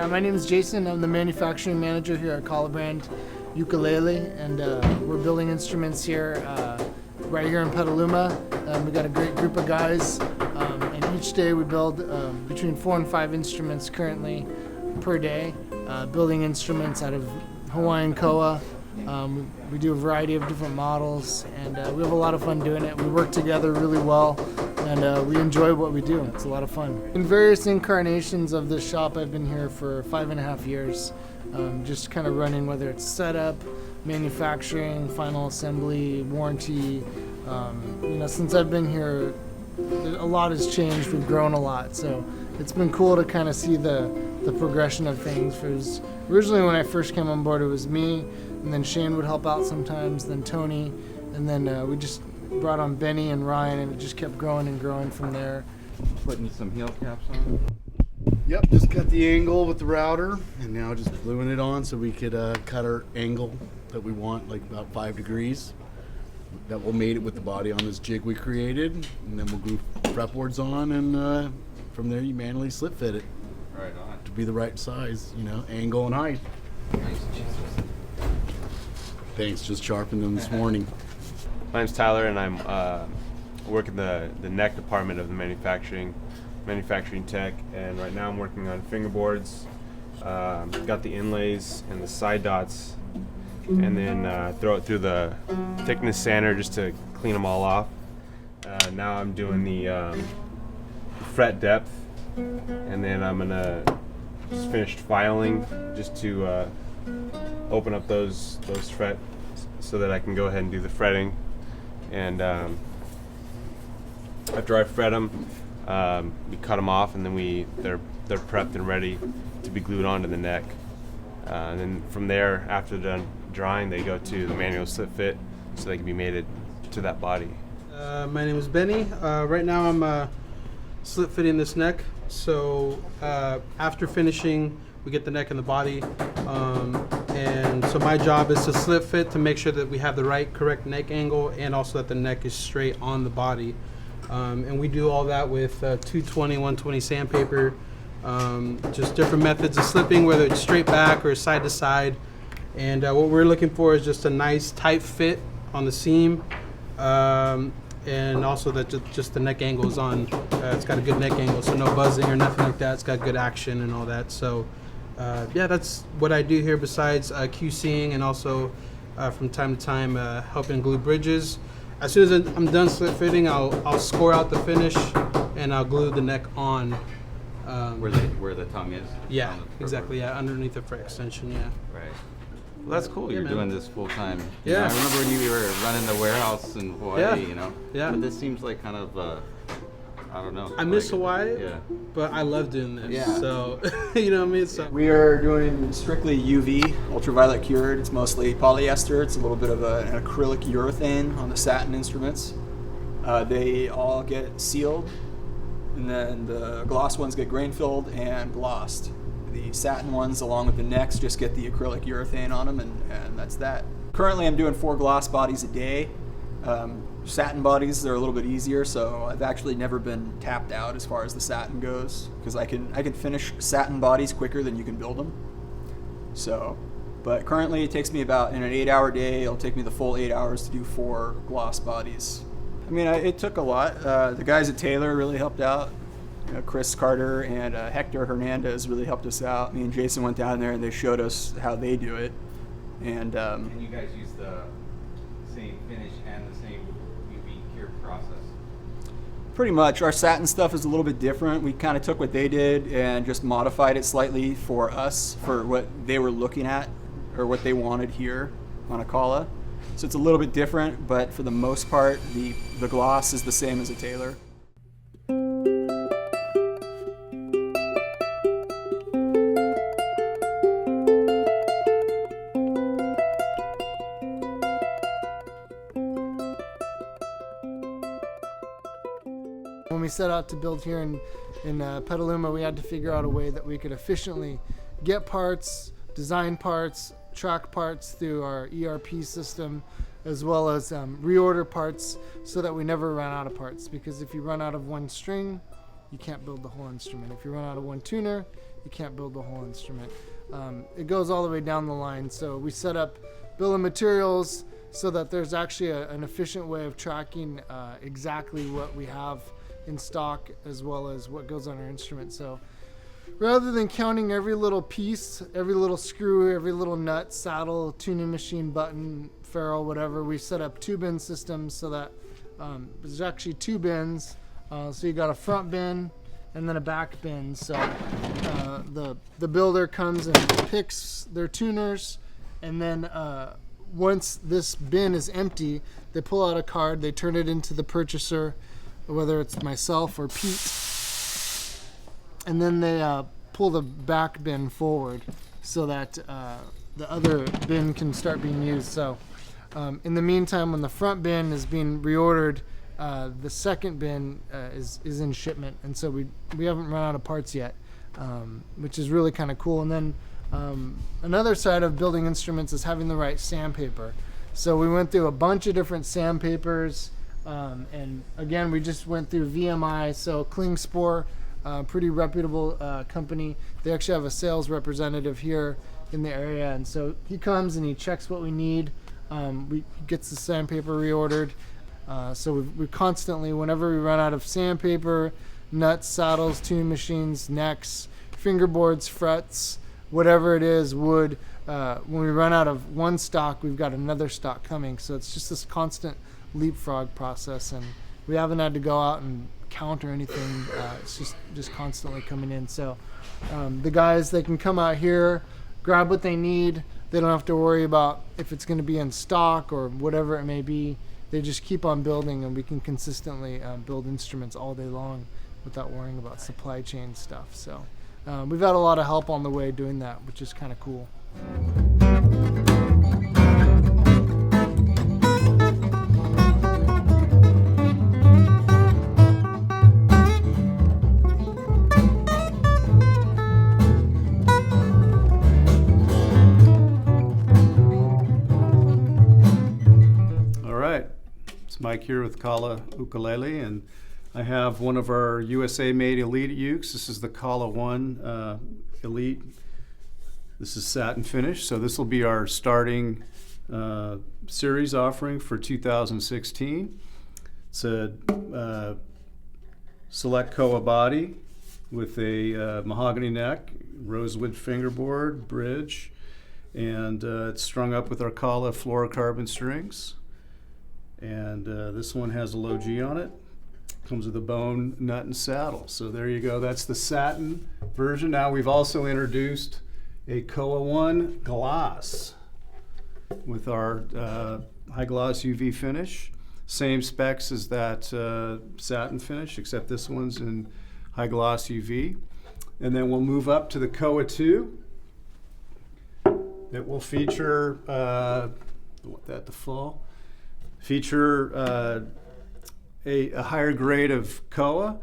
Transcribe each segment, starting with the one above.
Yeah, my name is Jason. I'm the manufacturing manager here at Brand Ukulele, and we're building instruments here, right here in Petaluma. We got a great group of guys, and each day we build between 4 and 5 instruments currently per day, building instruments out of Hawaiian koa. We do a variety of different models, and we have a lot of fun doing it. We work together really well, and we enjoy what we do. It's a lot of fun. In various incarnations of this shop, I've been here for 5.5 years, just kind of running, whether it's setup, manufacturing, final assembly, warranty. Since I've been here, a lot has changed. We've grown a lot, so it's been cool to kind of see the progression of things. Because originally when I first came on board, it was me, and then Shane would help out sometimes, then Tony, and then we just brought on Benny and Ryan, and it just kept growing and growing from there. Putting some heel caps on. Yep, just cut the angle with the router, and now just gluing it on so we could cut our angle that we want, like about 5 degrees. That will mate it with the body on this jig we created, and then we'll glue fretboards on, and from there you manually slip fit it. Right on. To be the right size, angle and height. Nice Jesus. Thanks, just sharpened them this morning. My name's Tyler, and I'm working the neck department of the manufacturing tech, and right now I'm working on fingerboards. Got the inlays and the side dots, and then throw it through the thickness sander just to clean them all off. Now I'm doing the fret depth, and then I'm gonna just finish filing just to open up those frets so that I can go ahead and do the fretting. And after I fret them, we cut them off, and then they're prepped and ready to be glued onto the neck. And then from there, after they're done drying, they go to the manual slip fit so they can be mated to that body. My name is Benny. Right now I'm slip fitting this neck. So after finishing, we get the neck and the body. And so my job is to slip fit to make sure that we have the correct neck angle, and also that the neck is straight on the body. And we do all that with 220, 120 sandpaper, just different methods of slipping, whether it's straight back or side to side. And what we're looking for is just a nice tight fit on the seam, and also that just the neck angle is on. It's got a good neck angle, so no buzzing or nothing like that. It's got good action and all that. So yeah, that's what I do here besides QCing, and also from time to time helping glue bridges. As soon as I'm done slip fitting, I'll score out the finish, and I'll glue the neck on. Where the tongue is? Yeah, exactly. Yeah, underneath the fret extension. Yeah. Right. Well, that's cool. You're doing this full time. Yeah. I remember when you were running the warehouse in Hawaii. Yeah. Yeah. But this seems like kind of I don't know. I miss Hawaii. Yeah. But I love doing this. Yeah. So you know what I mean. So We are doing strictly UV, ultraviolet cured. It's mostly polyester. It's a little bit of an acrylic urethane on the satin instruments. They all get sealed, and then the gloss ones get grain filled and glossed. The satin ones, along with the necks, just get the acrylic urethane on them, and that's that. Currently I'm doing 4 gloss bodies a day. Satin bodies, they're a little bit easier, so I've actually never been tapped out as far as the satin goes, because I can finish satin bodies quicker than you can build them. So, but currently it takes me about, in an 8-hour day, it'll take me the full 8 hours to do 4 gloss bodies. I mean, it took a lot. The guys at Taylor really helped out. Chris Carter and Hector Hernandez really helped us out. Me and Jason went down there and they showed us how they do it. And you guys use the same finish and the same UV cure process? pretty much. Our satin stuff is a little bit different. We kind of took what they did and just modified it slightly for us, for what they were looking at or what they wanted here on Akala. So it's a little bit different, but for the most part, the gloss is the same as a Taylor. When we set out to build here in Petaluma, we had to figure out a way that we could efficiently get parts, design parts, track parts through our ERP system, as well as reorder parts so that we never run out of parts. Because if you run out of one string, you can't build the whole instrument. If you run out of one tuner, you can't build the whole instrument. It goes all the way down the line. So we set up bill of materials so that there's actually an efficient way of tracking exactly what we have in stock as well as what goes on our instrument. So rather than counting every little piece, every little screw, every little nut, saddle, tuning machine, button, ferrule, whatever, we set up 2-bin systems so that there's actually 2 bins. So you got a front bin and then a back bin. So the builder comes and picks their tuners, and then once this bin is empty, they pull out a card, they turn it into the purchaser, whether it's myself or Pete, and then they pull the back bin forward so that the other bin can start being used. So in the meantime, when the front bin is being reordered, the second bin is in shipment, and so we haven't run out of parts yet, which is really kind of cool. And then another side of building instruments is having the right sandpaper. So we went through a bunch of different sandpapers, and again, we just went through VMI, so Klingspor, pretty reputable company. They actually have a sales representative here in the area, and so he comes and he checks what we need. He gets the sandpaper reordered. So we constantly, whenever we run out of sandpaper, nuts, saddles, tuning machines, necks, fingerboards, frets, whatever it is, wood, when we run out of one stock, we've got another stock coming. So it's just this constant leapfrog process, and we haven't had to go out and count or anything. It's just constantly coming in. So the guys, they can come out here, grab what they need. They don't have to worry about if it's going to be in stock or whatever it may be. They just keep on building, and we can consistently build instruments all day long without worrying about supply chain stuff. So we've had a lot of help on the way doing that, which is kind of cool. Mike here with Kala Ukulele, and I have one of our USA-made Elite ukes. This is the Kala 1 Elite. This is satin finish, so this will be our starting series offering for 2016. It's a select koa body with a mahogany neck, rosewood fingerboard, bridge, and it's strung up with our Kala fluorocarbon strings. And this one has a low G on it. Comes with a bone, nut, and saddle. So there you go. That's the satin version. Now we've also introduced a Koa 1 gloss with our high gloss UV finish. Same specs as that satin finish, except this one's in high gloss UV. And then we'll move up to the Koa 2. It will feature, want that to fall. Feature a higher grade of koa.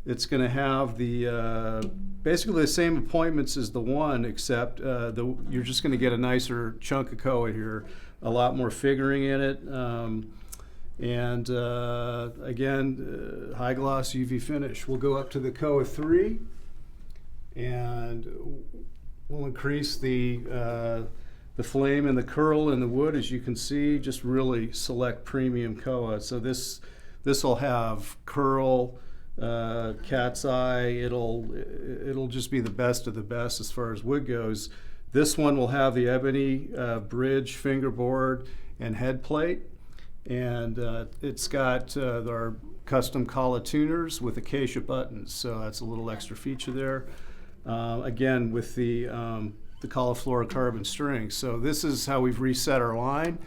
It's going to have the basically the same appointments as the 1, except you're just going to get a nicer chunk of koa here, a lot more figuring in it, and again, high gloss UV finish. We'll go up to the Koa 3, and we'll increase the flame and the curl in the wood, as you can see, just really select premium koa. So this will have curl, cat's eye. It'll just be the best of the best as far as wood goes. This one will have the ebony bridge, fingerboard, and head plate, and it's got our custom Kala tuners with acacia buttons. So that's a little extra feature there. Again, with the Kala fluorocarbon strings. So this is how we've reset our line.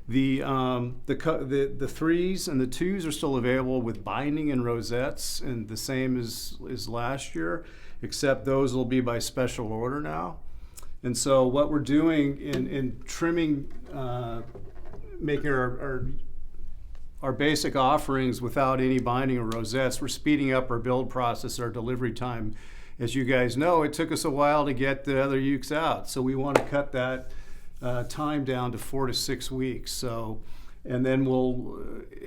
The 3s and the 2s are still available with binding and rosettes, and the same as last year, except those will be by special order now. And so what we're doing in trimming, making our basic offerings without any binding or rosettes, we're speeding up our build process, our delivery time. As you guys know, it took us a while to get the other ukes out, so we want to cut that time down to 4 to 6 weeks. So, and then we'll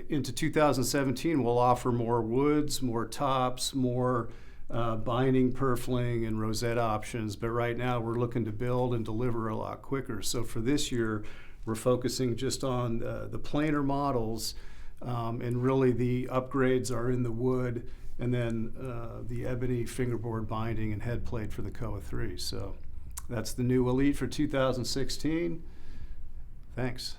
into 2017 we'll offer more woods, more tops, more binding, purfling, and rosette options. But right now we're looking to build and deliver a lot quicker. So for this year, we're focusing just on the planer models, and really the upgrades are in the wood, and then the ebony fingerboard binding and head plate for the Koa 3. So that's the new Elite for 2016. Thanks.